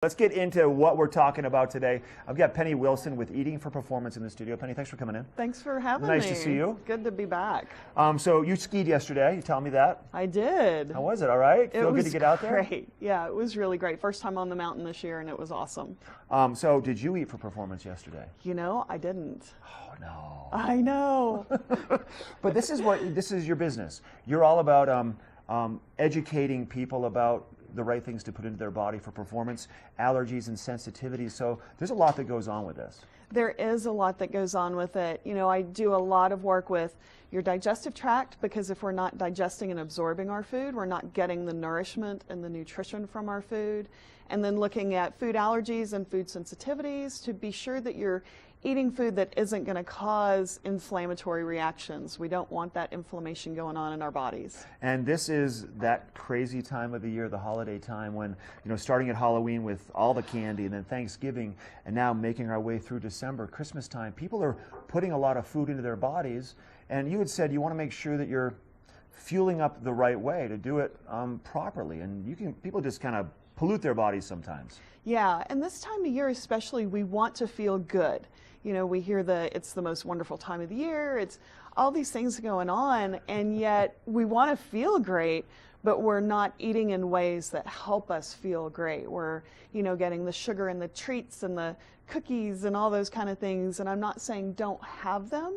Let's get into what we're talking about today. I've got Penny Wilson with Eating for Performance in the studio. Penny, thanks for coming in. Thanks for having me. Nice to see you. Good to be back. So you skied yesterday. You tell me that. I did. How was it? All right? Feel good to get out there? Great. Yeah, it was really great. First time on the mountain this year, and it was awesome. So did you eat for performance yesterday? You know, I didn't. Oh no. I know. But this is your business. You're all about educating people about the right things to put into their body for performance, allergies and sensitivities. So there's a lot that goes on with this. There is a lot that goes on with it. You know, I do a lot of work with your digestive tract, because if we're not digesting and absorbing our food, we're not getting the nourishment and the nutrition from our food. And then looking at food allergies and food sensitivities to be sure that you're eating food that isn't going to cause inflammatory reactions. We don't want that inflammation going on in our bodies. And this is that crazy time of the year, the holiday time, when, you know, starting at Halloween with all the candy, and then Thanksgiving, and now making our way through December, Christmas time, people are putting a lot of food into their bodies. And you had said you want to make sure that you're fueling up the right way to do it properly. And people just kind of pollute their bodies sometimes. Yeah, and this time of year especially, we want to feel good. You know, we hear it's the most wonderful time of the year, it's all these things going on, and yet we want to feel great, but we're not eating in ways that help us feel great. We're, you know, getting the sugar and the treats and the cookies and all those kind of things, and I'm not saying don't have them,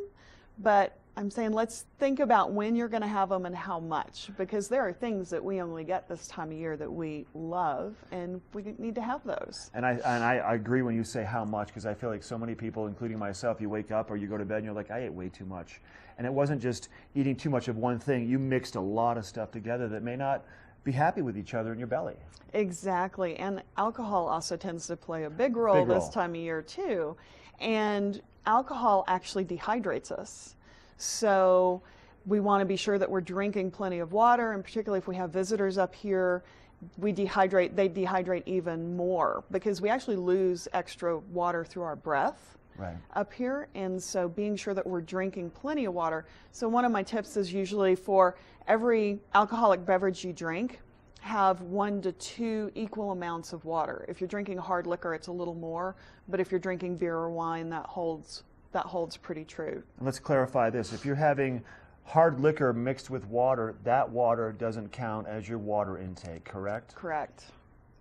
but I'm saying let's think about when you're going to have them and how much, because there are things that we only get this time of year that we love, and we need to have those. And I agree when you say how much, because I feel like so many people, including myself, you wake up or you go to bed and you're like, I ate way too much. And it wasn't just eating too much of one thing. You mixed a lot of stuff together that may not be happy with each other in your belly. Exactly. And alcohol also tends to play a big role this time of year too. And alcohol actually dehydrates us. So we want to be sure that we're drinking plenty of water, and particularly if we have visitors up here, they dehydrate even more, because we actually lose extra water through our breath up here. And so being sure that we're drinking plenty of water. So one of my tips is usually for every alcoholic beverage you drink, have 1 to 2 equal amounts of water. If you're drinking hard liquor, it's a little more, but if you're drinking beer or wine, that holds pretty true. And let's clarify this. If you're having hard liquor mixed with water, that water doesn't count as your water intake, correct? Correct.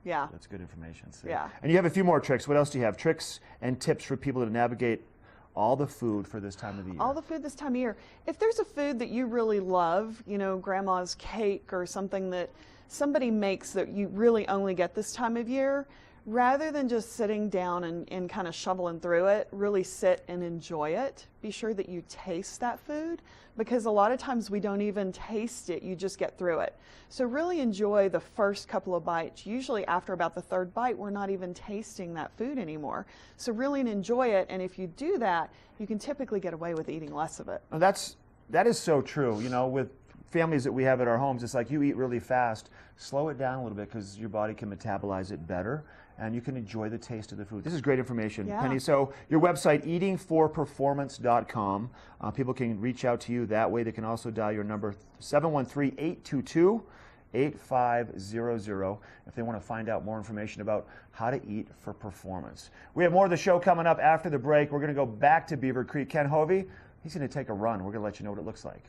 Yeah. That's good information. So. Yeah. And you have a few more tricks. What else do you have? Tricks and tips for people to navigate all the food for this time of the year. All the food this time of year. If there's a food that you really love, you know, grandma's cake or something that somebody makes that you really only get this time of year, rather than just sitting down and kind of shoveling through it, really sit and enjoy it. Be sure that you taste that food, because a lot of times we don't even taste it, you just get through it. So really enjoy the first couple of bites. Usually after about the third bite, we're not even tasting that food anymore. So really enjoy it, and if you do that, you can typically get away with eating less of it. Well, that is so true. You know, with families that we have at our homes, it's like you eat really fast, slow it down a little bit, because your body can metabolize it better and you can enjoy the taste of the food. This is great information, Penny. So your website, eatingforperformance.com. People can reach out to you that way. They can also dial your number, 713-822-8500, if they want to find out more information about how to eat for performance. We have more of the show coming up after the break. We're going to go back to Beaver Creek. Ken Hovey, he's going to take a run. We're going to let you know what it looks like.